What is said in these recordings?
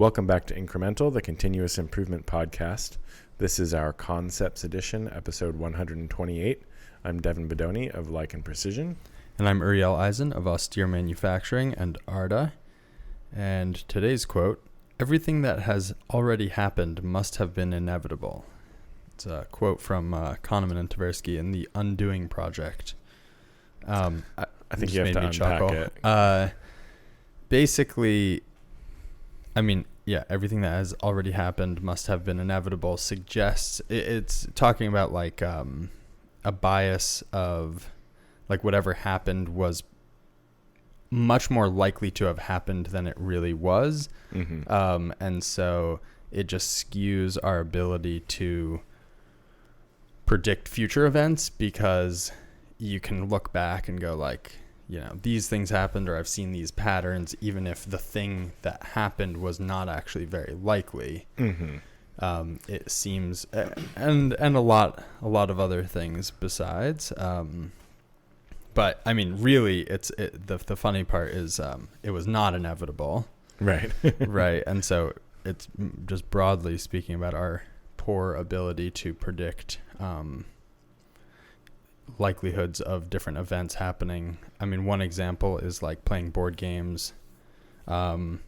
Welcome back to Incremental, the continuous improvement podcast. This is our Concepts Edition, episode 128. I'm Devin Bedoni of Like and Precision. And I'm Uriel Eisen of Austere Manufacturing and ARDA. And today's quote, "Everything that has already happened must have been inevitable." It's a quote from Kahneman and Tversky in The Undoing Project. I think you have to unpack it. Basically, everything that has already happened must have been inevitable suggests it's talking about like a bias of like whatever happened was much more likely to have happened than it really was. Mm-hmm. And so it just skews our ability to predict future events because you can look back and go like, these things happened, or I've seen these patterns, even if the thing that happened was not actually very likely. Mm-hmm. It seems, and a lot of other things besides. But I mean, really, the funny part is it was not inevitable, right? Right, and so it's just broadly speaking about our poor ability to predict likelihoods of different events happening. I mean, one example is like playing board games. Like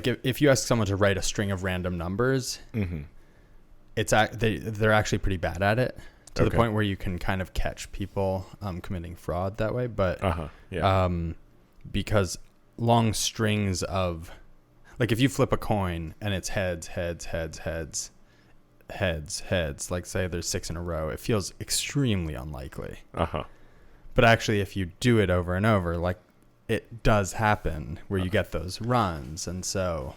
if you ask someone to write a string of random numbers, mm-hmm. they're actually pretty bad at it to Okay. the point where you can kind of catch people committing fraud that way. But because long strings of, like if you flip a coin and it's heads, like say there's 6 in a row, it feels extremely unlikely. But actually if you do it over and over, like it does happen where you get those runs. And so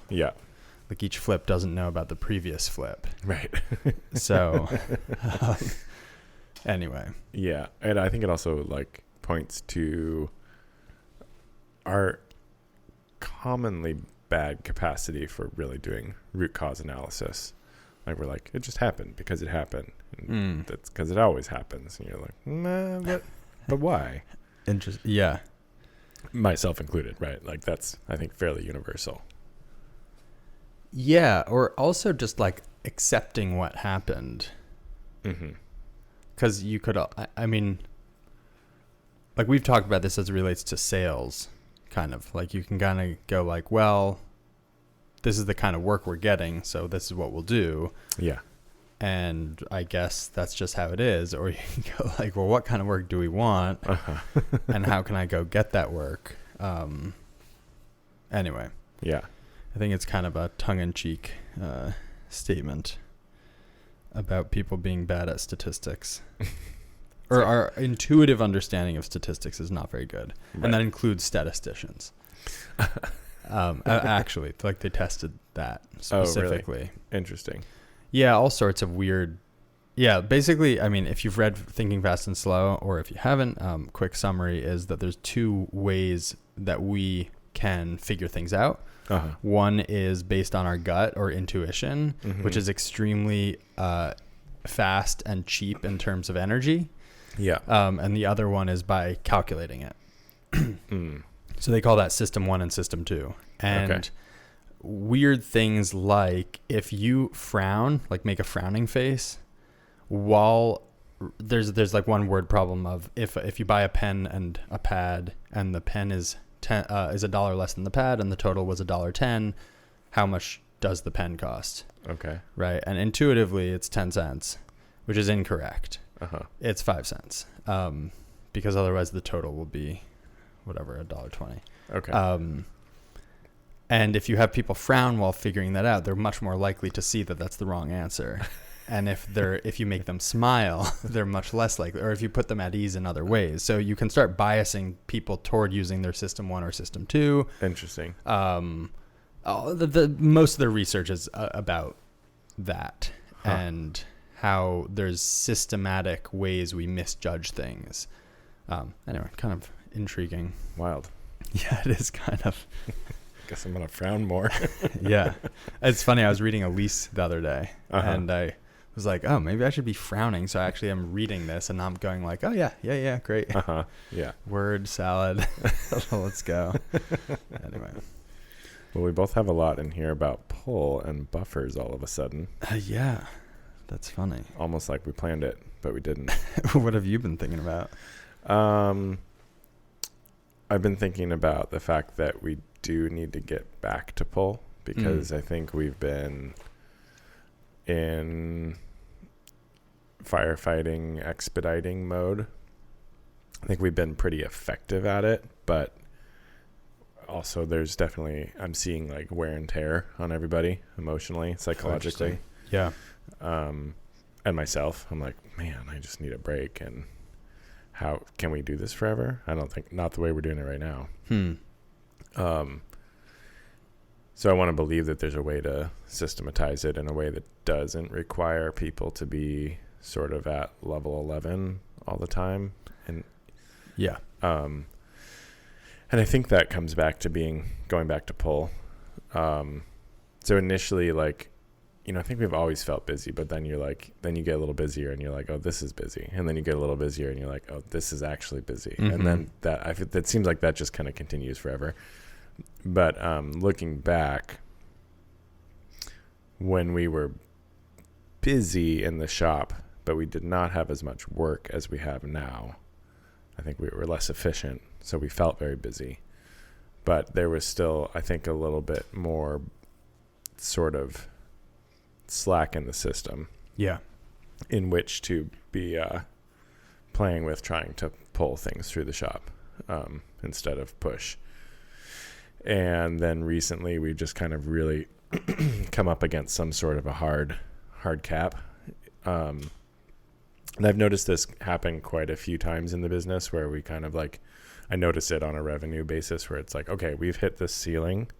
like each flip doesn't know about the previous flip. Right. So anyway. Yeah. And I think it also like points to our commonly bad capacity for really doing root cause analysis. Like we're like, it just happened because it happened. And that's because it always happens. And you're like, nah, but why? Yeah. Myself included, right? Like that's, I think, fairly universal. Yeah. Or also just like accepting what happened. Mm-hmm. Because you could, I mean, like we've talked about this as it relates to sales, kind of. Like you can kind of go like, well, this is the kind of work we're getting, so this is what we'll do. Yeah. And I guess that's just how it is. Or you can go like, well, what kind of work do we want? And how can I go get that work? Anyway. Yeah. I think it's kind of a tongue-in-cheek statement about people being bad at statistics. Or our intuitive understanding of statistics is not very good. Right. And that includes statisticians. Actually, like they tested that specifically. Oh, really? Interesting. Yeah, all sorts of weird. Yeah, basically, I mean, if you've read Thinking Fast and Slow, or if you haven't, quick summary is that there's 2 ways that we can figure things out. One is based on our gut or intuition, mm-hmm. which is extremely fast and cheap in terms of energy. Yeah. And the other one is by calculating it. So they call that system 1 and system 2. And weird things like if you frown, like make a frowning face, while there's like one word problem of if you buy a pen and a pad and the pen is $1 less than the pad and the total was $1.10, how much does the pen cost? Okay. Right. And intuitively it's 10 cents, which is incorrect. It's 5 cents. Because otherwise the total will be whatever, $1.20. Okay. And if you have people frown while figuring that out, they're much more likely to see that that's the wrong answer. And if you make them smile, they're much less likely, or if you put them at ease in other ways. So you can start biasing people toward using their system 1 or system 2. Interesting. Most of the research is about that and how there's systematic ways we misjudge things. Anyway, kind of intriguing. Wild. Yeah, it is kind of. Guess I'm gonna frown more. Yeah, it's funny. I was reading a lease the other day, and I was like, "Oh, maybe I should be frowning." So I actually am reading this, and I'm going like, "Oh yeah, great." Yeah. Word salad. Let's go. Anyway. Well, we both have a lot in here about pull and buffers all of a sudden. Yeah, that's funny. Almost like we planned it, but we didn't. What have you been thinking about? I've been thinking about the fact that we do need to get back to pull, because I think we've been in firefighting, expediting mode. I think we've been pretty effective at it, but also there's definitely, I'm seeing like wear and tear on everybody emotionally, psychologically. Yeah. And myself, I'm like, man, I just need a break. And how can we do this forever? I don't think, not the way we're doing it right now. So I want to believe that there's a way to systematize it in a way that doesn't require people to be sort of at level 11 all the time. And yeah. And I think that comes back to going back to pull. So initially, like, you know, I think we've always felt busy, but then then you get a little busier and you're like, oh, this is busy. And then you get a little busier and you're like, oh, this is actually busy. And then that seems like that just kind of continues forever. But looking back, when we were busy in the shop, but we did not have as much work as we have now, I think we were less efficient, so we felt very busy. But there was still, I think, a little bit more sort of slack in the system. Yeah. In which to be playing with trying to pull things through the shop instead of push. And then recently we've just kind of really come up against some sort of a hard cap. And I've noticed this happen quite a few times in the business, where we kind of like, I notice it on a revenue basis where it's like, okay, we've hit this ceiling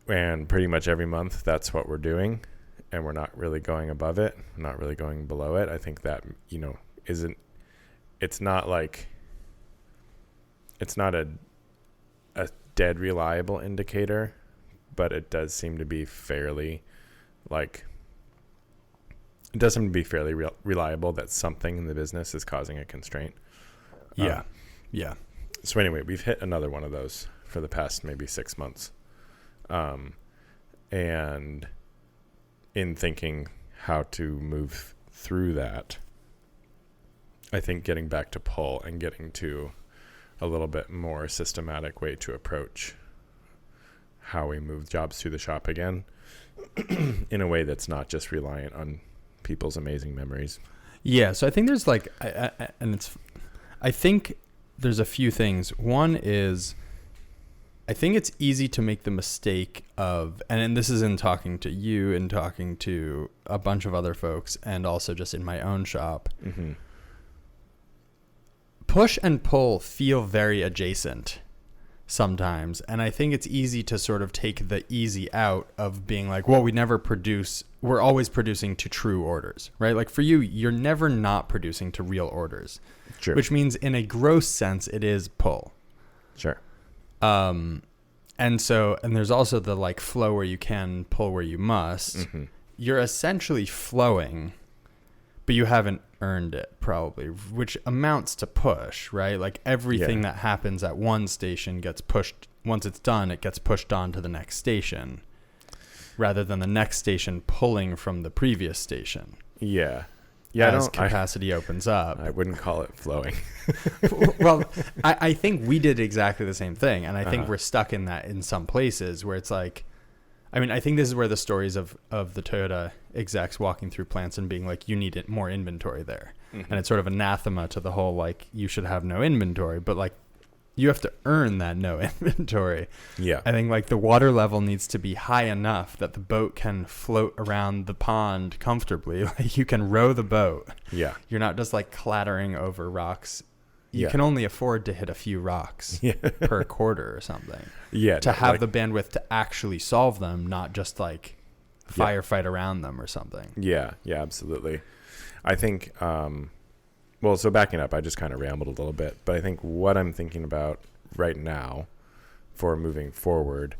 and pretty much every month that's what we're doing. And we're not really going above it, not really going below it. I think that, you know, it's not a dead reliable indicator, but it does seem to be fairly reliable that something in the business is causing a constraint. Yeah. So anyway, we've hit another one of those for the past maybe 6 months. And in thinking how to move through that, I think getting back to pull and getting to a little bit more systematic way to approach how we move jobs through the shop again in a way that's not just reliant on people's amazing memories. Yeah. So I think there's I think there's a few things. One is, I think it's easy to make the mistake of, and this is in talking to you and talking to a bunch of other folks, and also just in my own shop. Mm-hmm. Push and pull feel very adjacent sometimes. And I think it's easy to sort of take the easy out of being like, well, we're always producing to true orders, right? Like for you, you're never not producing to real orders. True. Which means in a gross sense, it is pull. Sure. And there's also the like flow where you can, pull where you must. Mm-hmm. You're essentially flowing, but you haven't earned it probably, which amounts to push, right? Like everything that happens at one station gets pushed. Once it's done, it gets pushed on to the next station rather than the next station pulling from the previous station. Yeah. As capacity opens up. I wouldn't call it flowing. Well, I think we did exactly the same thing. And I think we're stuck in that in some places where it's like, I mean, I think this is where the stories of the Toyota execs walking through plants and being like, you need more inventory there. Mm-hmm. And it's sort of anathema to the whole, like, you should have no inventory, but like, you have to earn that no inventory. Yeah. I think like the water level needs to be high enough that the boat can float around the pond comfortably. Like you can row the boat. Yeah. You're not just like clattering over rocks. You can only afford to hit a few rocks per quarter or something. Yeah. To have the bandwidth to actually solve them, not just like firefight around them or something. Yeah. Yeah, absolutely. I think, well, so backing up, I just kind of rambled a little bit, but I think what I'm thinking about right now for moving forward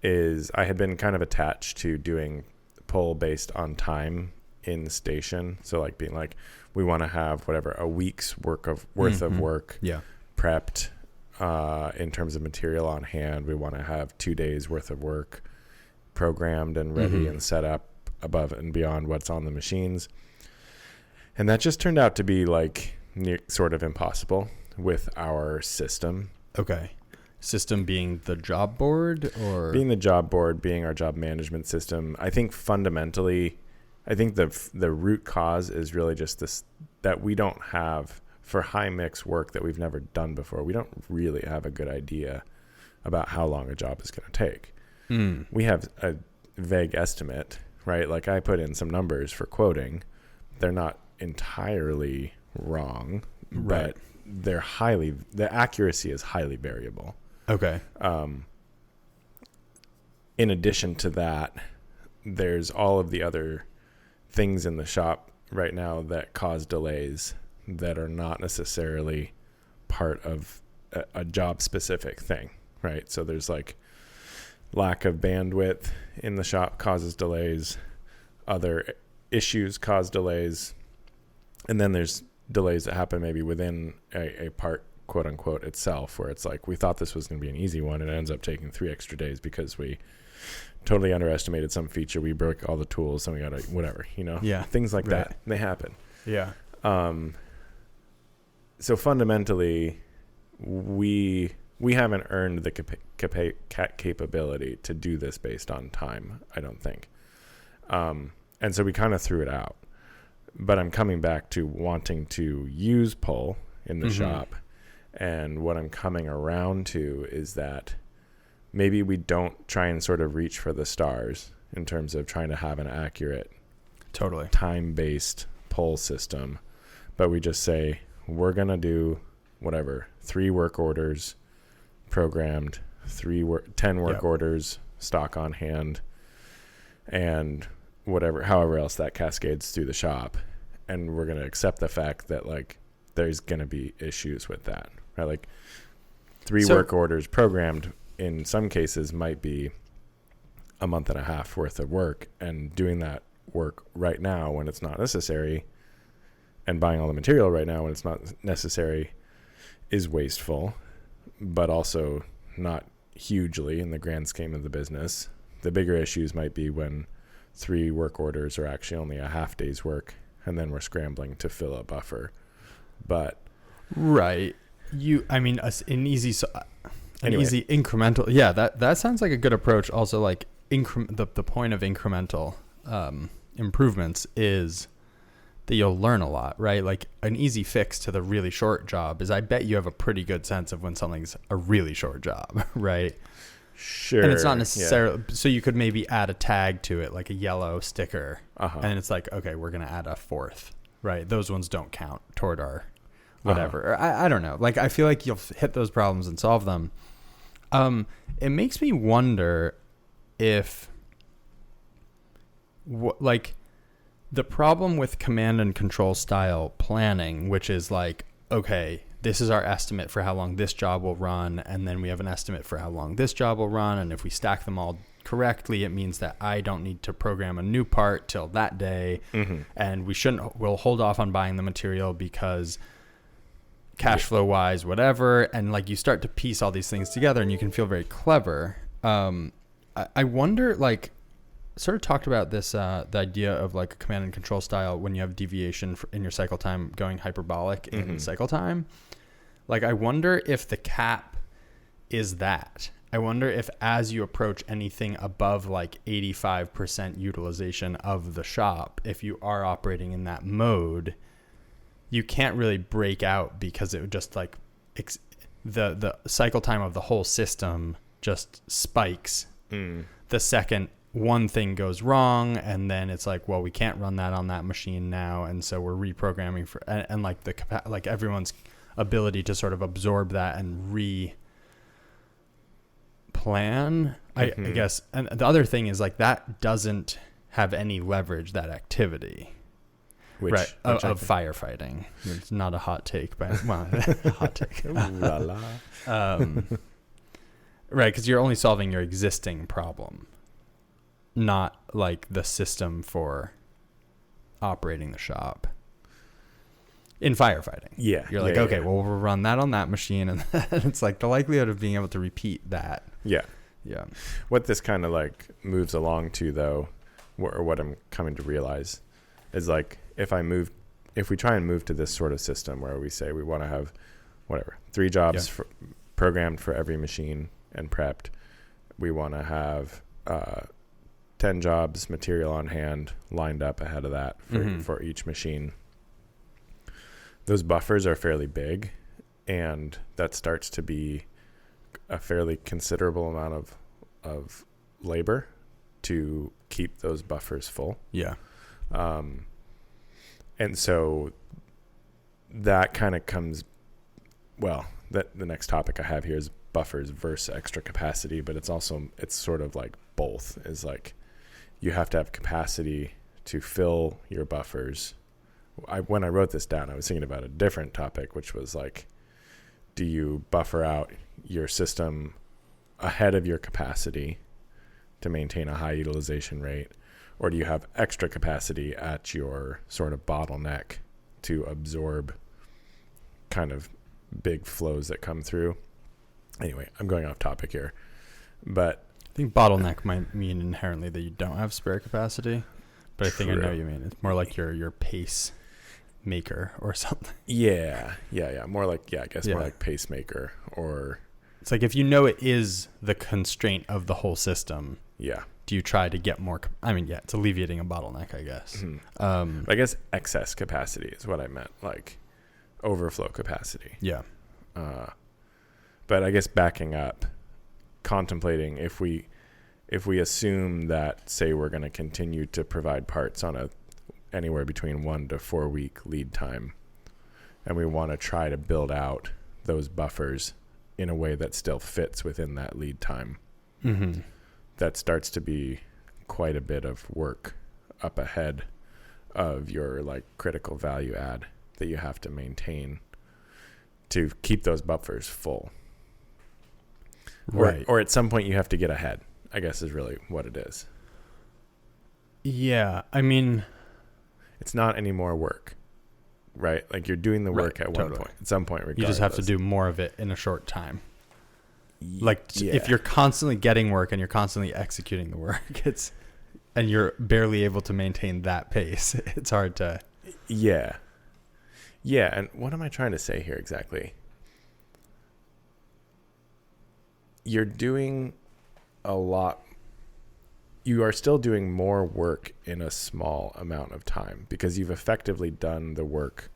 is I had been kind of attached to doing pull based on time in the station. So like being like, we want to have whatever, a week's worth of work prepped in terms of material on hand. We want to have 2 days worth of work programmed and ready and set up above and beyond what's on the machines. And that just turned out to be like sort of impossible with our system. Okay. System being the job board, or being the job board, being our job management system. I think fundamentally, the root cause is really just this, that we don't have, for high mix work that we've never done before, we don't really have a good idea about how long a job is going to take. We have a vague estimate, right? Like I put in some numbers for quoting. They're not entirely wrong, right, but the accuracy is highly variable. Okay. In addition to that, there's all of the other things in the shop right now that cause delays that are not necessarily part of a job specific thing, right? So there's like lack of bandwidth in the shop causes delays, other issues cause delays, and then there's delays that happen maybe within a part, quote unquote, itself, where it's like we thought this was going to be an easy one and it ends up taking 3 extra days because we totally underestimated some feature. We broke all the tools and we got to whatever, Yeah, things like that. They happen. Yeah. So fundamentally, we haven't earned the capability to do this based on time, I don't think. And so we kind of threw it out. But I'm coming back to wanting to use pull in the shop. And what I'm coming around to is that maybe we don't try and sort of reach for the stars in terms of trying to have an accurate, time-based pull system. But we just say, we're going to do whatever, 3 work orders programmed, 10 work orders stock on hand, and however else that cascades through the shop. And we're going to accept the fact that like there's going to be issues with that, right? Like 3 work orders programmed in some cases might be a month and a half worth of work, and doing that work right now when it's not necessary and buying all the material right now when it's not necessary is wasteful, but also not hugely in the grand scheme of the business. The bigger issues might be when 3 work orders are actually only a half day's work, and then we're scrambling to fill a buffer. But right, an easy incremental. Yeah, that sounds like a good approach. Also, like the point of incremental improvements is that you'll learn a lot, right? Like an easy fix to the really short job is I bet you have a pretty good sense of when something's a really short job, right? Sure. And it's not necessarily, so you could maybe add a tag to it, like a yellow sticker, and it's like, okay, we're going to add a 4th, right? Those ones don't count toward our whatever. Or I don't know. Like, I feel like you'll hit those problems and solve them. It makes me wonder if, the problem with command and control style planning, which is like, okay, this is our estimate for how long this job will run, and then we have an estimate for how long this job will run, and if we stack them all correctly, it means that I don't need to program a new part till that day, and we'll hold off on buying the material because cash flow wise, whatever, and like you start to piece all these things together and you can feel very clever. I wonder, like, sort of talked about this, the idea of like a command and control style when you have deviation in your cycle time going hyperbolic in cycle time. Like, I wonder if the cap is that. I wonder if as you approach anything above like 85% utilization of the shop, if you are operating in that mode, you can't really break out because it would just like the cycle time of the whole system just spikes the second one thing goes wrong, and then it's like, well, we can't run that on that machine now, and so we're reprogramming for and like like everyone's ability to sort of absorb that and plan, I guess. And the other thing is like that doesn't have any leverage, that activity, which of firefighting. It's not a hot take, but hot take. Ooh, la la. Right, because you're only solving your existing problem, not like the system for operating the shop. in firefighting. Yeah. You're like, okay, well, we'll run that on that machine. And it's like the likelihood of being able to repeat that. Yeah. Yeah. What this kind of like moves along to, though, or what I'm coming to realize is like if we try and move to this sort of system where we say we want to have 3 jobs programmed for every machine and prepped. We want to have 10 jobs, material on hand, lined up ahead of that for each machine. Those buffers are fairly big, and that starts to be a fairly considerable amount of labor to keep those buffers full. Yeah. And so that kind of comes, the next topic I have here is buffers versus extra capacity, but it's sort of like both. Is like you have to have capacity to fill your buffers. When I wrote this down, I was thinking about a different topic, which was like, do you buffer out your system ahead of your capacity to maintain a high utilization rate, or do you have extra capacity at your sort of bottleneck to absorb kind of big flows that come through? Anyway, I'm going off topic here, but I think bottleneck might mean inherently that you don't have spare capacity, but I think I know what you mean. It's more like your pace maker or something. Yeah. More like, more like pacemaker, or it's like if you know it is the constraint of the whole system. Yeah. Do you try to get more? It's alleviating a bottleneck, I guess. I guess excess capacity is what I meant, like overflow capacity. Yeah. But I guess backing up, contemplating if we assume that, say, we're going to continue to provide parts on anywhere between 1 to 4 week lead time, and we want to try to build out those buffers in a way that still fits within that lead time. Mm-hmm. That starts to be quite a bit of work up ahead of your like critical value add that you have to maintain to keep those buffers full. Right. Or at some point you have to get ahead, I guess is really what it is. Yeah. I mean, it's not any more work, right? Like you're doing the work at one point, at some point, regardless. You just have to do more of it in a short time. Like if you're constantly getting work and you're constantly executing the work, and you're barely able to maintain that pace, it's hard to. Yeah. And what am I trying to say here exactly? You're doing a lot. You are still doing more work in a small amount of time because you've effectively done the work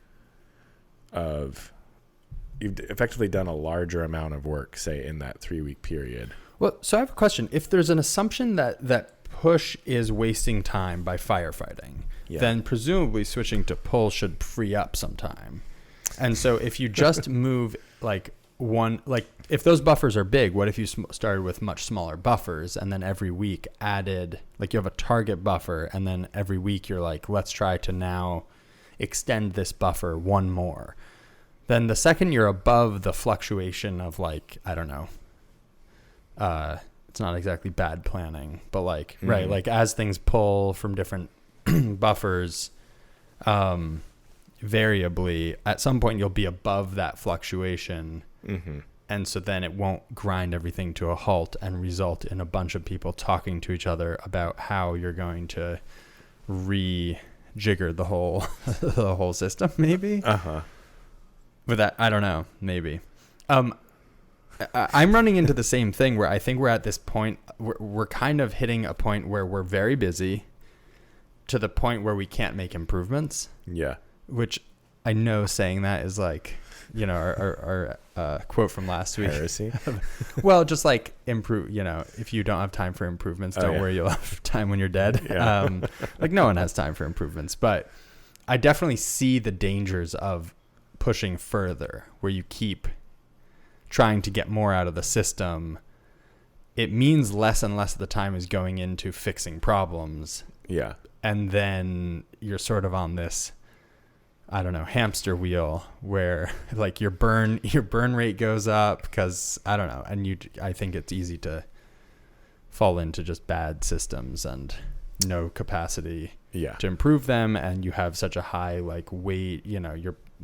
you've effectively done a larger amount of work, say, in that 3 week period. Well, so I have a question. If there's an assumption that push is wasting time by firefighting, then presumably switching to pull should free up some time. And so if you just move if those buffers are big, what if you started with much smaller buffers and then every week added, like you have a target buffer and then every week you're like, let's try to now extend this buffer one more. Then the second you're above the fluctuation of like, I don't know, it's not exactly bad planning, but like, right, like as things pull from different buffers, variably, at some point you'll be above that fluctuation. Mm-hmm. And so then it won't grind everything to a halt and result in a bunch of people talking to each other about how you're going to rejigger the whole system, maybe. With that, I don't know, maybe. I'm running into the same thing where I think we're at this point, we're kind of hitting a point where we're very busy to the point where we can't make improvements. Yeah. Which I know saying that is like, you know, our quote from last week. Heresy. Well, just like improve, you know, if you don't have time for improvements, don't worry, you'll have time when you're dead. Yeah. Like no one has time for improvements, but I definitely see the dangers of pushing further where you keep trying to get more out of the system. It means less and less of the time is going into fixing problems. Yeah. And then you're sort of on this, I don't know, hamster wheel where like your burn rate goes up because I don't know. And I think it's easy to fall into just bad systems and no capacity to improve them. And you have such a high like weight, you know,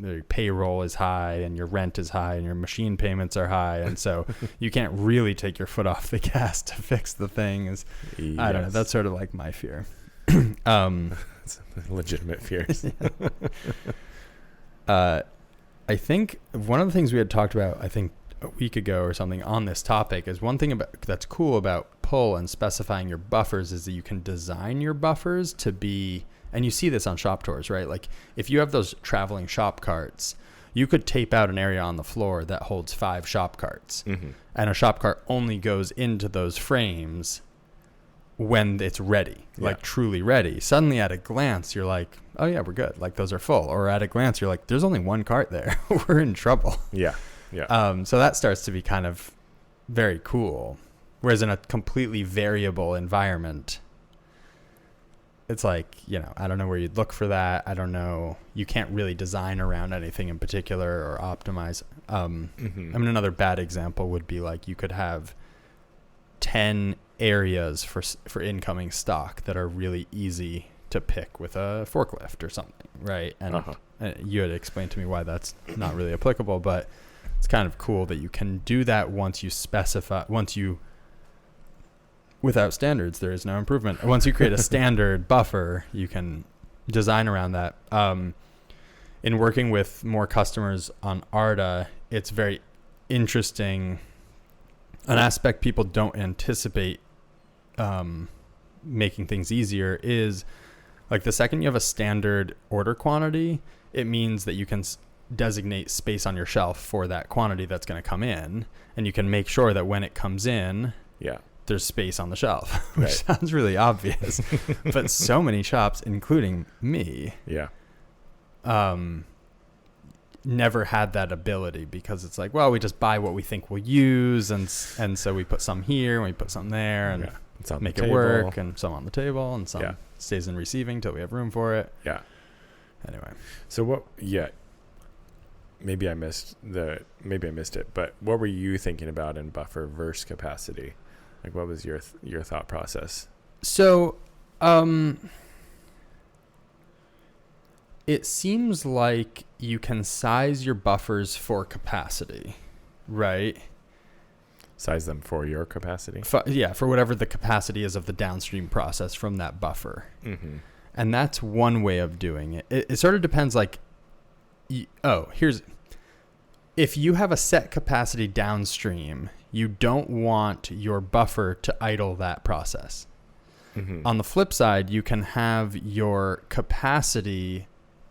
the payroll is high and your rent is high and your machine payments are high. And so you can't really take your foot off the gas to fix the things. Yes. I don't know. That's sort of like my fear. It's legitimate fears. I think one of the things we had talked about, I think a week ago or something on this topic, is one thing that's cool about pull and specifying your buffers is that you can design your buffers to be, and you see this on shop tours, right? Like if you have those traveling shop carts, you could tape out an area on the floor that holds 5 shop carts, and a shop cart only goes into those frames when it's ready, like truly ready. Suddenly at a glance, you're like, oh yeah, we're good. Like those are full. Or at a glance, you're like, there's only 1 cart there. We're in trouble. Yeah. Yeah. So that starts to be kind of very cool. Whereas in a completely variable environment, it's like, I don't know where you'd look for that. I don't know. You can't really design around anything in particular or optimize. I mean, another bad example would be like you could have 10 areas for incoming stock that are really easy to pick with a forklift or something, right? And you had explained to me why that's not really applicable, but it's kind of cool that you can do that once you specify, without standards, there is no improvement. Once you create a standard buffer, you can design around that. In working with more customers on ARDA, it's very interesting. An aspect people don't anticipate making things easier is like the second you have a standard order quantity, it means that you can designate space on your shelf for that quantity that's going to come in, and you can make sure that when it comes in, there's space on the shelf, which sounds really obvious, but so many shops, including me, never had that ability because it's like, well, we just buy what we think we'll use, and so we put some here and we put some there and make it work, and some on the table and some stays in receiving till we have room for it. Anyway, so maybe I missed it, but what were you thinking about in buffer versus capacity? Like, what was your thought process? So, it seems like you can size your buffers for capacity, right? Size them for your capacity? For whatever the capacity is of the downstream process from that buffer. And that's one way of doing it. It sort of depends, like, if you have a set capacity downstream, you don't want your buffer to idle that process. On the flip side, you can have your capacity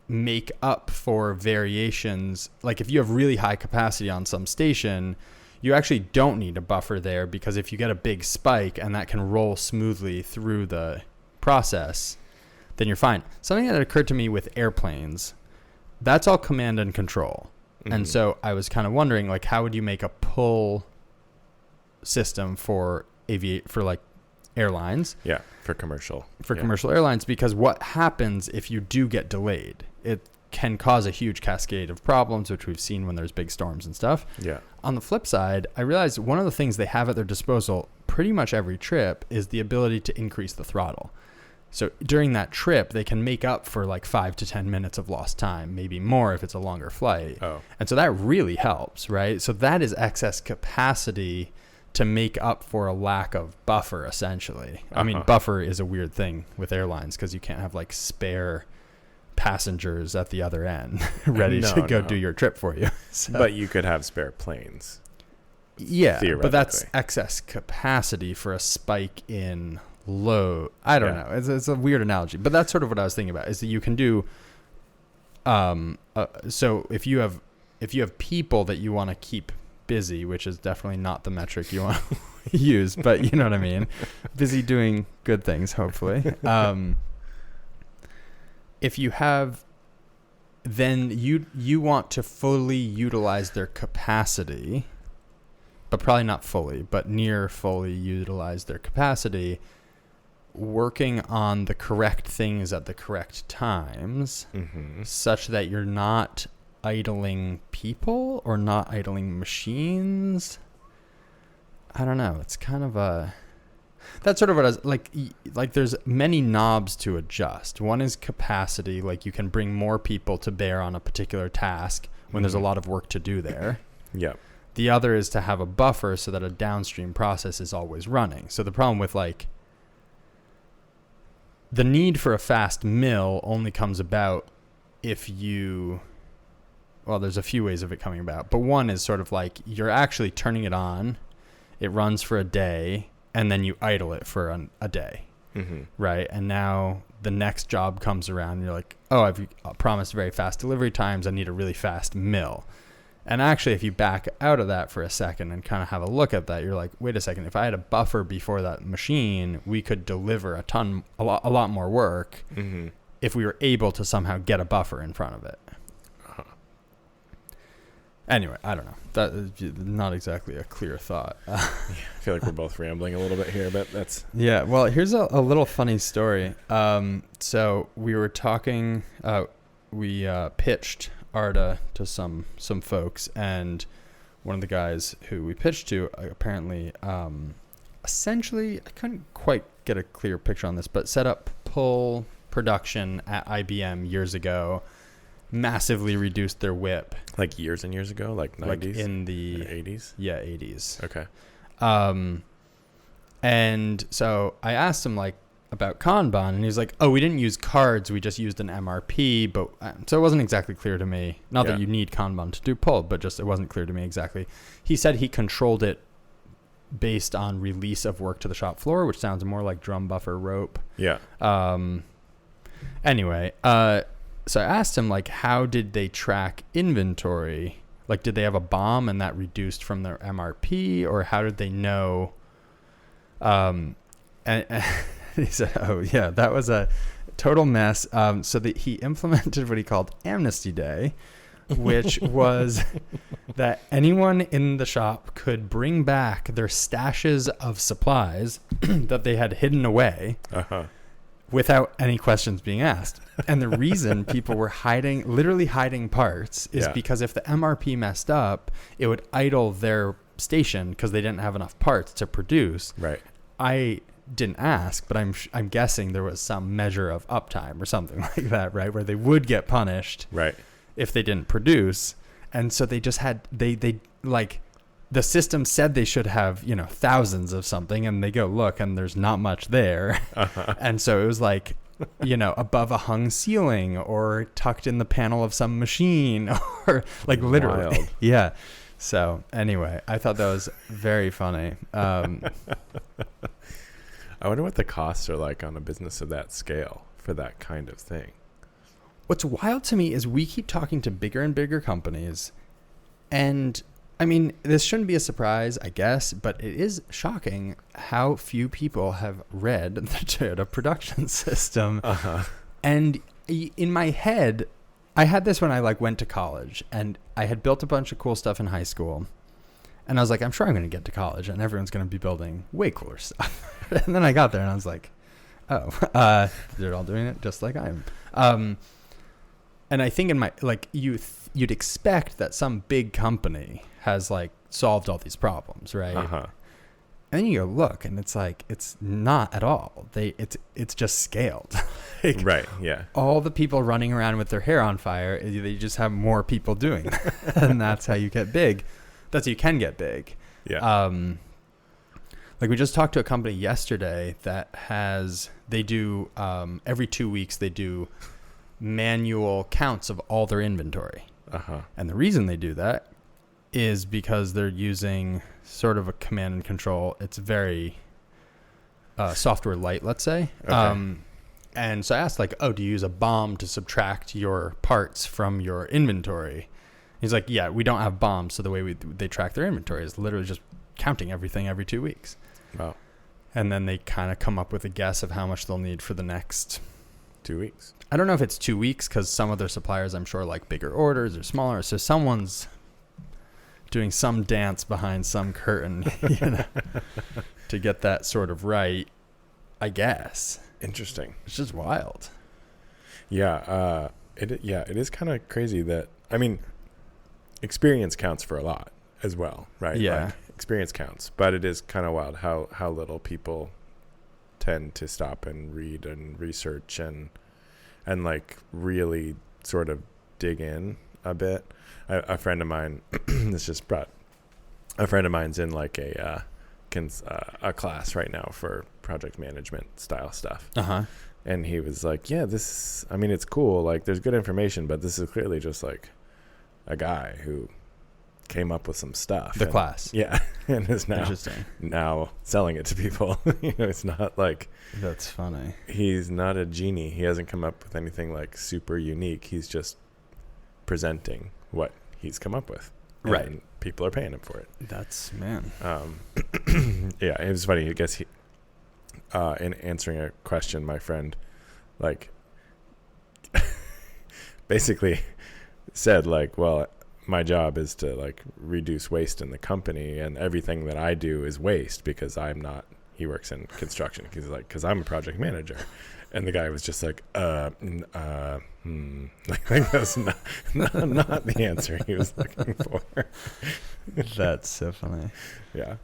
make up for variations. Like if you have really high capacity on some station, you actually don't need a buffer there, because if you get a big spike and that can roll smoothly through the process, then you're fine. Something that occurred to me with airplanes, that's all command and control. And so I was kind of wondering, like, how would you make a pull system for like airlines? For commercial airlines, because what happens if you do get delayed? It can cause a huge cascade of problems, which we've seen when there's big storms and stuff. On the flip side, I realized one of the things they have at their disposal pretty much every trip is the ability to increase the throttle. So during that trip, they can make up for like 5 to 10 minutes of lost time, maybe more if it's a longer flight. And so that really helps, right? So that is excess capacity to make up for a lack of buffer, essentially. I mean, buffer is a weird thing with airlines because you can't have like spare passengers at the other end ready to go do your trip for you. So, but you could have spare planes. But that's excess capacity for a spike in load. I don't know. It's a weird analogy, but that's sort of what I was thinking about, is that you can do so if you have people that you want to keep busy, which is definitely not the metric you want to use, but you know what I mean, busy doing good things, hopefully. If you have, then you want to fully utilize their capacity, but probably not fully, but near fully utilize their capacity, working on the correct things at the correct times, such that you're not idling people or not idling machines. I don't know. It's kind of That's sort of what I was like there's many knobs to adjust. One is capacity, like you can bring more people to bear on a particular task when there's a lot of work to do there. Yeah. The other is to have a buffer so that a downstream process is always running. So the problem with like the need for a fast mill only comes about if you, well, there's a few ways of it coming about, but one is sort of like you're actually turning it on, it runs for a day, and then you idle it for a day, right? And now the next job comes around and you're like, oh, I've promised very fast delivery times, I need a really fast mill. And actually, if you back out of that for a second and kind of have a look at that, you're like, wait a second, if I had a buffer before that machine, we could deliver a lot more work if we were able to somehow get a buffer in front of it. Anyway, I don't know. That is not exactly a clear thought. I feel like we're both rambling a little bit here, but that's... Yeah, well, here's a little funny story. So we were talking, we pitched Arda to some folks, and one of the guys who we pitched to apparently essentially, I couldn't quite get a clear picture on this, but set up pull production at IBM years ago, massively reduced their WIP. Like years and years ago, like 90s? Like in the 80s? Yeah, 80s. Okay. And so I asked him like about Kanban, and he was like, oh, we didn't use cards, we just used an MRP, but so it wasn't exactly clear to me, not that you need Kanban to do pull, but just it wasn't clear to me exactly. He said he controlled it based on release of work to the shop floor, which sounds more like drum buffer rope. Yeah. Anyway, so I asked him like, how did they track inventory? Like, did they have a BOM and that reduced from their MRP, or how did they know? And he said, oh, yeah, that was a total mess. So that he implemented what he called Amnesty Day, which was that anyone in the shop could bring back their stashes of supplies that they had hidden away without any questions being asked. And the reason people were literally hiding parts is because if the MRP messed up, it would idle their station because they didn't have enough parts to produce. Right. I didn't ask, but I'm guessing there was some measure of uptime or something like that, right? Where they would get punished if they didn't produce. And so they just had, they like, the system said they should have, thousands of something, and they go look and there's not much there. And so it was like, above a hung ceiling or tucked in the panel of some machine or like literally. Wild. Yeah. So anyway, I thought that was very funny. I wonder what the costs are like on a business of that scale for that kind of thing. What's wild to me is we keep talking to bigger and bigger companies, and I mean, this shouldn't be a surprise, I guess, but it is shocking how few people have read the Toyota production system. And in my head, I had this when I went to college, and I had built a bunch of cool stuff in high school. And I was like, I'm sure I'm going to get to college and everyone's going to be building way cooler stuff. And then I got there and I was like, oh, they're all doing it just like I am. And I think in my, you'd expect that some big company has solved all these problems, right? And then you go look, and it's like, it's not at all. It's just scaled. Right. Yeah. All the people running around with their hair on fire, they just have more people doing it. And that's how you get big. That's how you can get big. Yeah. We just talked to a company yesterday that they do, every 2 weeks, they do manual counts of all their inventory. And the reason they do that is because they're using sort of a command and control. It's very software light, let's say. Okay. And so I asked, do you use a BOM to subtract your parts from your inventory? He's like, yeah, we don't have BOMs, so the way they track their inventory is literally just counting everything every 2 weeks. Wow. And then they kind of come up with a guess of how much they'll need for the next 2 weeks. I don't know if it's 2 weeks, because some of their suppliers, I'm sure, bigger orders or smaller. So someone's doing some dance behind some curtain, to get that sort of right, I guess. Interesting. It's just wild. Yeah. It is kind of crazy that, I mean, experience counts for a lot as well, right? Yeah. Experience counts, but it is kind of wild how little people tend to stop and read and research and like really sort of dig in a bit. A friend of mine, this just brought, a friend of mine's in like a class right now for project management style stuff. And he was like, yeah, I mean, it's cool. Like, there's good information, but this is clearly just like a guy who came up with some stuff. The class. Yeah. And is now selling it to people. It's not like. That's funny. He's not a genie. He hasn't come up with anything like super unique. He's just presenting what he's come up with. Right. And people are paying him for it. That's, man. Yeah, it was funny. I guess in answering a question, my friend, like, basically said, like, well, my job is to, like, reduce waste in the company, and everything that I do is waste because I'm not, he works in construction. He's like, because I'm a project manager. And the guy was just like, like, that's not the answer he was looking for. That's so funny. Yeah.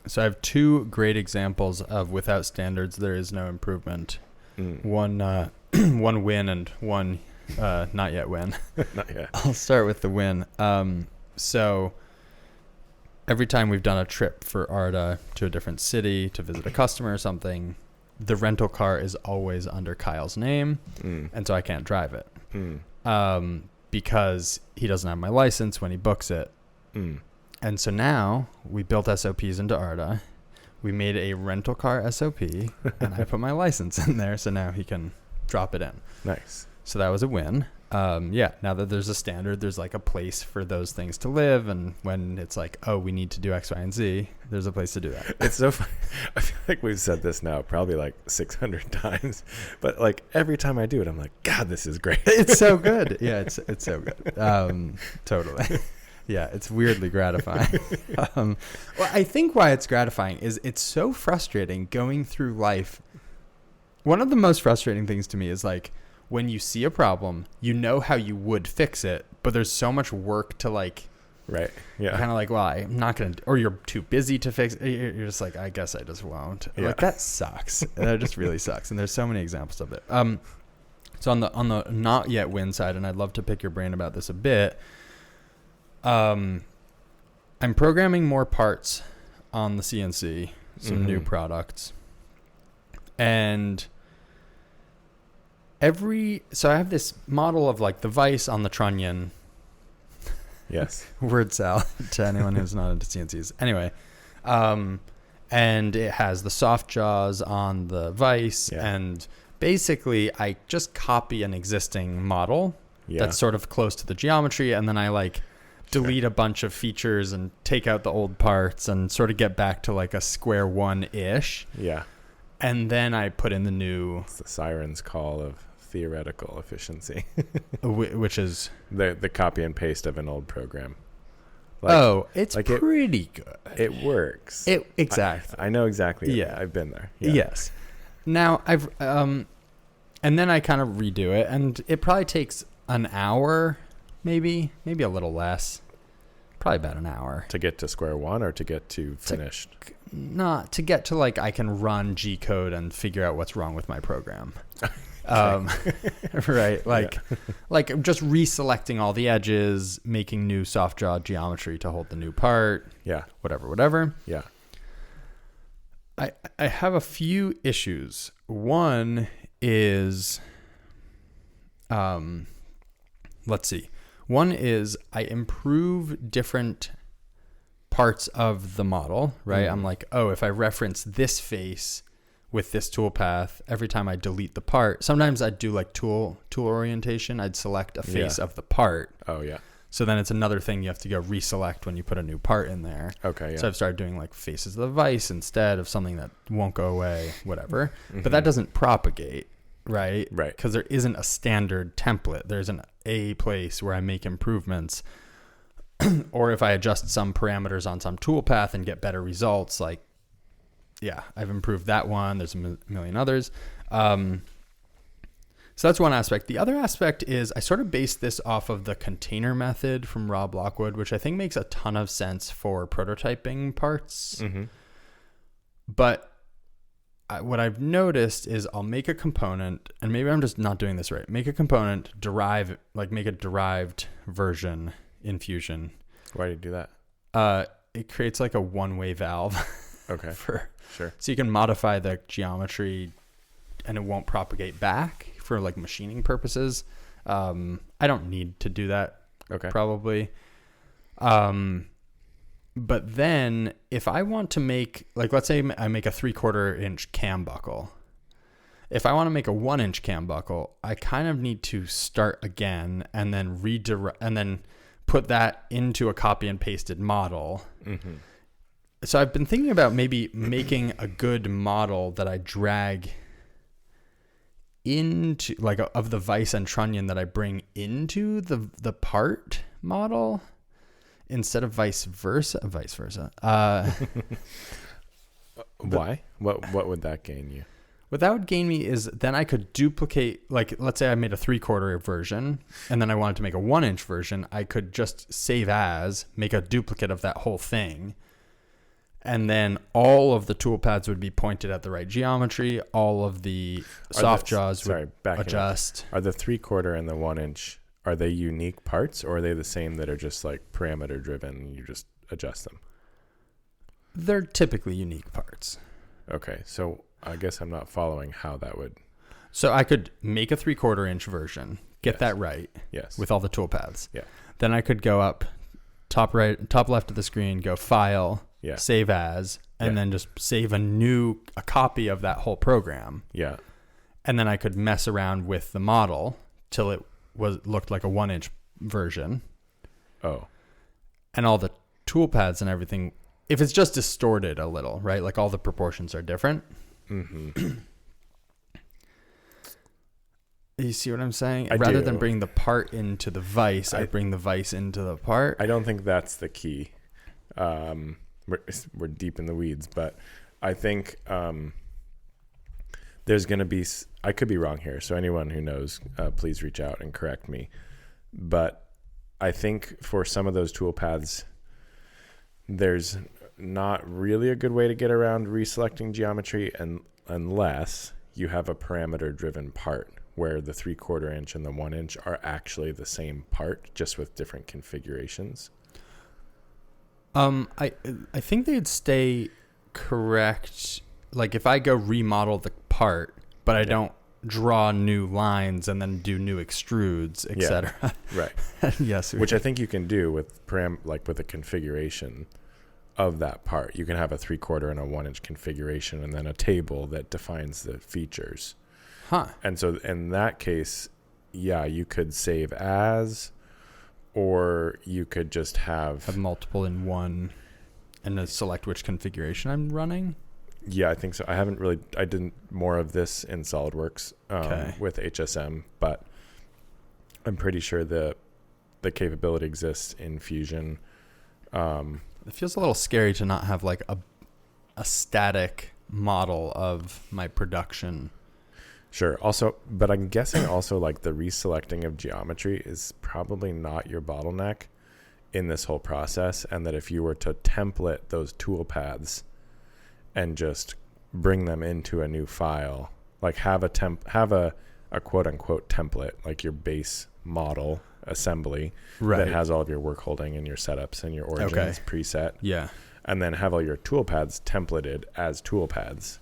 So I have two great examples of without standards, there is no improvement. One win and one not yet win. Not yet. I'll start with the win. So every time we've done a trip for Arda to a different city to visit a customer or something, the rental car is always under Kyle's name, and so I can't drive it because he doesn't have my license when he books it. And so now we built SOPs into Arda. We made a rental car SOP, and I put my license in there, so now he can drop it in. Nice. So that was a win. Yeah, now that there's a standard, there's like a place for those things to live. And when it's like, oh, we need to do X, Y, and Z, there's a place to do that. It's so funny. I feel like we've said this now probably like 600 times. But like every time I do it, I'm like, God, this is great. It's so good. Yeah, it's so good. Totally. Yeah, it's weirdly gratifying. Well, I think why it's gratifying is it's so frustrating going through life. One of the most frustrating things to me is like, when you see a problem, you know how you would fix it, but there's so much work to like, right? Yeah. Kind of like, well, I'm not going to, or you're too busy to fix it. You're just like, I guess I just won't. Yeah. Like that sucks. That just really sucks. And there's so many examples of it. So on the not yet win side, and I'd love to pick your brain about this a bit. I'm programming more parts on the CNC, some new products, and so I have this model of like the vise on the trunnion. Yes. Word salad to anyone who's not into CNCs. Anyway, and it has the soft jaws on the vise, and basically I just copy an existing model that's sort of close to the geometry, and then I like delete a bunch of features and take out the old parts and sort of get back to like a square one-ish. Yeah. And then I put in the new... It's the siren's call of theoretical efficiency. Which is... The copy and paste of an old program. Like, it's like pretty good. It works. Exactly. I know exactly. Yeah. I've been there. Yeah. Yes. Now, I've... and then I kind of redo it, and it probably takes an hour... Maybe a little less. Probably about an hour. To get to square one or to get to finished? To get to like I can run G code and figure out what's wrong with my program. Right. Like just reselecting all the edges, making new soft jaw geometry to hold the new part. Yeah. Whatever. Yeah. I have a few issues. One is, let's see. One is I improve different parts of the model, right? I'm like, oh, if I reference this face with this toolpath, every time I delete the part, sometimes I'd do like tool orientation. I'd select a face of the part. Oh, yeah. So then it's another thing you have to go reselect when you put a new part in there. Okay, yeah. So I've started doing like faces of the vise instead of something that won't go away, whatever. But that doesn't propagate. Right. Because there isn't a standard template. There's a place where I make improvements, or if I adjust some parameters on some toolpath and get better results, like, yeah, I've improved that one. There's a million others. So that's one aspect. The other aspect is I sort of based this off of the container method from Rob Lockwood, which I think makes a ton of sense for prototyping parts. But what I've noticed is I'll make a component, and maybe I'm just not doing this right. Make a component, make a derived version in Fusion. Why do you do that? It creates like a one-way valve. Okay. Sure. So you can modify the geometry and it won't propagate back for like machining purposes. I don't need to do that. Okay. Probably. But then if I want to make, like, let's say I make a 3/4 inch cam buckle. If I want to make a 1 inch cam buckle, I kind of need to start again and then and then put that into a copy and pasted model. Mm-hmm. So I've been thinking about maybe making a good model that I drag into, like, of the vise and trunnion that I bring into the part model instead of vice versa. Why? What would that gain you? What that would gain me is then I could duplicate, like, let's say I made a 3/4 version and then I wanted to make a 1 inch version. I could just save as, make a duplicate of that whole thing. And then all of the tool pads would be pointed at the right geometry. All of the soft jaws would adjust. Are the 3/4 and the 1 inch, are they unique parts, or are they the same that are just like parameter driven and you just adjust them? They're typically unique parts. Okay. So I guess I'm not following how that would. So I could make a 3/4 inch version, get that right. Yes. With all the tool paths. Yeah. Then I could go up top left of the screen, go file, save as, and then just save a copy of that whole program. Yeah. And then I could mess around with the model till it looked like a 1 inch version. Oh. And all the tool pads and everything, if it's just distorted a little, right? Like all the proportions are different. Mm-hmm. You see what I'm saying? I Rather do. than bring the part into the vise, I bring the vise into the part. I don't think that's the key. We're deep in the weeds, but I think there's going to be, I could be wrong here. So anyone who knows, please reach out and correct me. But I think for some of those tool paths, there's not really a good way to get around reselecting geometry unless you have a parameter driven part where the 3/4 inch and the 1 inch are actually the same part, just with different configurations. I think they'd stay correct. Like if I go remodel the part, but I don't draw new lines and then do new extrudes, etc. Right. Yes. Which I think you can do with with a configuration of that part. You can have a 3/4 and a 1 inch configuration and then a table that defines the features. Huh. And so in that case, you could save as, or you could just have multiple in one and then select which configuration I'm running. Yeah, I think so. I did more of this in SolidWorks with HSM, but I'm pretty sure the capability exists in Fusion. It feels a little scary to not have like a static model of my production. Sure. Also, but I'm guessing also like the reselecting of geometry is probably not your bottleneck in this whole process, and that if you were to template those tool paths and just bring them into a new file, like have a quote unquote template, like your base model assembly that has all of your work holding and your setups and your origins preset. Yeah. And then have all your tool paths templated as tool paths.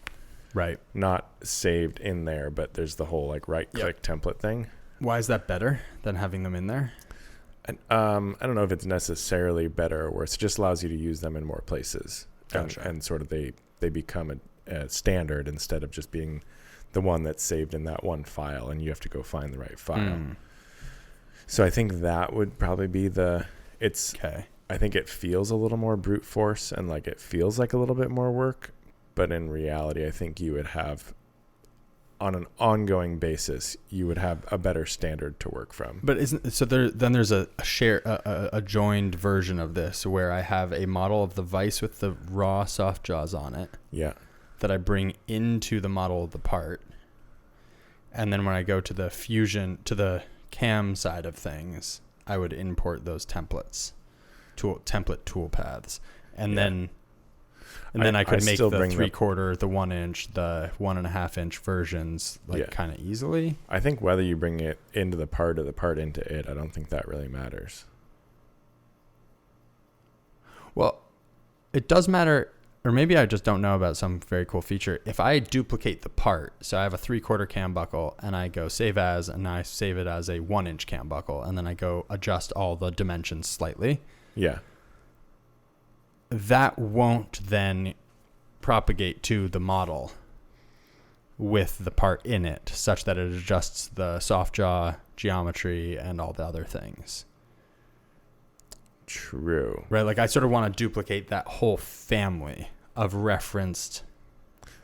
Right. Not saved in there, but there's the whole like right click template thing. Why is that better than having them in there? And, I don't know if it's necessarily better or worse. It just allows you to use them in more places. Gotcha. And sort of they become a standard instead of just being the one that's saved in that one file and you have to go find the right file. So I think that would probably be I think it feels a little more brute force and like it feels like a little bit more work, but in reality, I think you would have, on an ongoing basis, you would have a better standard to work from. But there's a joined version of this where I have a model of the vise with the raw soft jaws on it. Yeah. That I bring into the model of the part. And then when I go to the Fusion, to the cam side of things, I would import those template tool paths. And then And then I could make the 3/4, the 1 inch, the 1.5 inch versions kind of easily. I think whether you bring it into the part or the part into it, I don't think that really matters. Well, it does matter, or maybe I just don't know about some very cool feature. If I duplicate the part, so I have a 3/4 cam buckle and I go save as, and I save it as a 1 inch cam buckle, and then I go adjust all the dimensions slightly. Yeah. That won't then propagate to the model with the part in it, such that it adjusts the soft jaw geometry and all the other things. True. Right? Like I sort of want to duplicate that whole family of referenced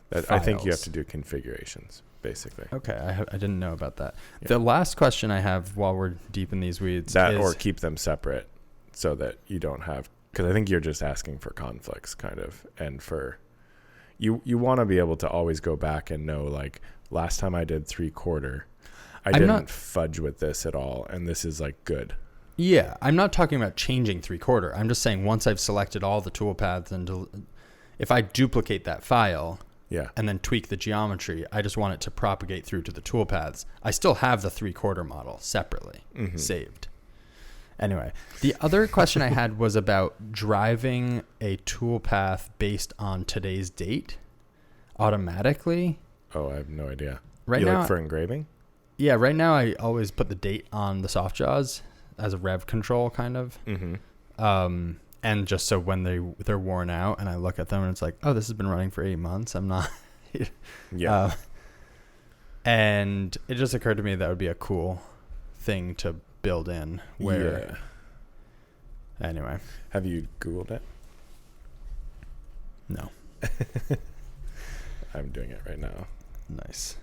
files. I think you have to do configurations, basically. Okay, I didn't know about that. Yeah. The last question I have while we're deep in these weeds that is... Or keep them separate so that you don't have... Because I think you're just asking for conflicts, kind of. And for... You want to be able to always go back and know, like, last time I did 3/4, I didn't fudge with this at all, and this is, like, good. Yeah, I'm not talking about changing 3/4. I'm just saying once I've selected all the toolpaths and if I duplicate that file and then tweak the geometry, I just want it to propagate through to the toolpaths. I still have the 3/4 model separately saved. Anyway, the other question I had was about driving a toolpath based on today's date automatically. Oh, I have no idea. Right you now, look for engraving? Yeah, right now I always put the date on the soft jaws as a rev control, kind of. And just so when they're worn out and I look at them and it's like, oh, this has been running for 8 months. I'm not. And it just occurred to me that would be a cool thing to build in. Where anyway, have you Googled it? No. I'm doing it right now. Nice.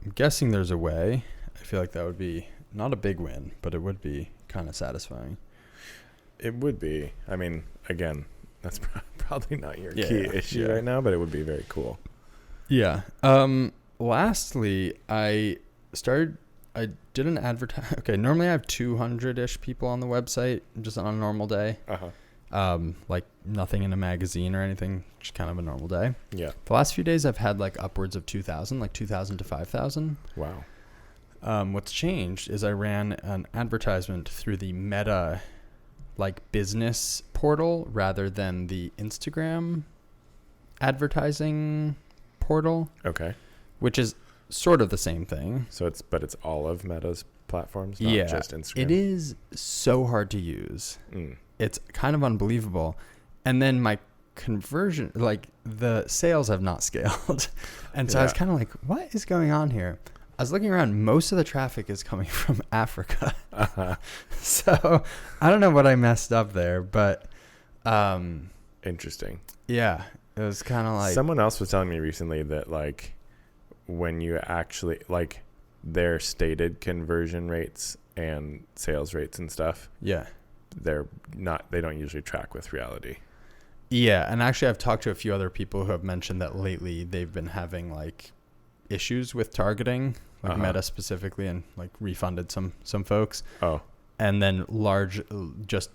I'm guessing there's a way. I feel like that would be not a big win, but it would be kind of satisfying. It would be. I mean, again, that's probably not your key issue right now, but it would be very cool. Yeah. Lastly, I did an advertise. Okay, normally I have 200-ish people on the website just on a normal day. Like nothing in a magazine or anything, just kind of a normal day. Yeah. The last few days I've had like upwards of 2,000, like 2,000 to 5,000. Wow. What's changed is I ran an advertisement through the Meta like business portal rather than the Instagram advertising portal. Okay. Which is sort of the same thing. So it's all of Meta's platforms, not just Instagram. It is so hard to use. It's kind of unbelievable. And then my conversion, like the sales have not scaled. And so I was kind of like, what is going on here? I was looking around. Most of the traffic is coming from Africa. So I don't know what I messed up there, but interesting. Yeah, it was kind of like... Someone else was telling me recently that like when you actually like their stated conversion rates and sales rates and stuff, they don't usually track with reality. Yeah, and actually I've talked to a few other people who have mentioned that lately they've been having like issues with targeting, like Meta specifically, and like refunded some folks. And then just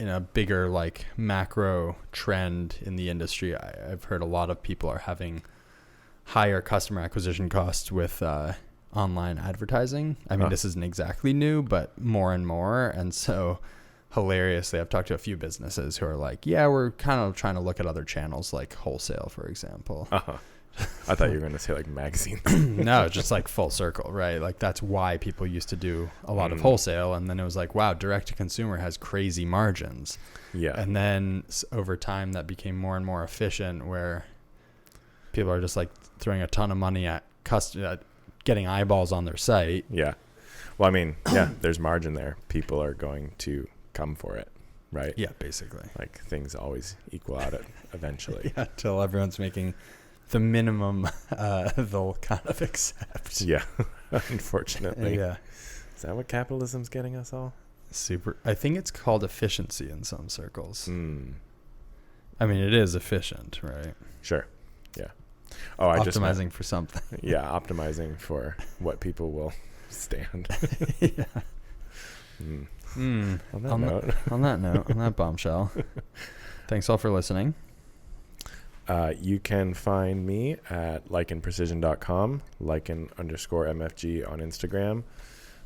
in a bigger like macro trend in the industry, I've heard a lot of people are having higher customer acquisition costs with online advertising. I mean, this isn't exactly new, but more and more. And so hilariously, I've talked to a few businesses who are like, yeah, we're kind of trying to look at other channels like wholesale, for example. I thought you were going to say like magazines. No, just like full circle, right? Like that's why people used to do a lot of wholesale. And then it was like, wow, direct to consumer has crazy margins. Yeah. And then over time that became more and more efficient, where people are just like throwing a ton of money at getting eyeballs on their site. Yeah. Well, I mean, there's margin there. People are going to come for it, right? Yeah, basically. Like things always equal out it eventually. Yeah, till everyone's making the minimum they'll kind of accept. Yeah, unfortunately. Yeah. Is that what capitalism's getting us all? I think it's called efficiency in some circles. I mean, it is efficient, right? Sure. Yeah. Optimizing for something. Yeah, optimizing for what people will stand. Yeah. On that note. On that bombshell. Thanks all for listening. You can find me at likenprecision.com, lichen_MFG on Instagram,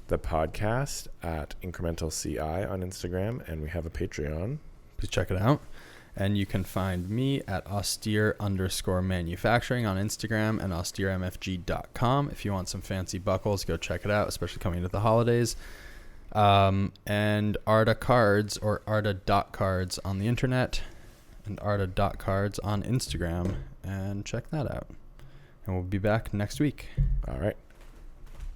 the podcast at Incremental CI on Instagram, and we have a Patreon. Please check it out. And you can find me at austere_manufacturing on Instagram and austeremfg.com. If you want some fancy buckles, go check it out, especially coming into the holidays. And Arta Cards or Arta.cards on the internet and Arta.cards on Instagram. And check that out. And we'll be back next week. All right.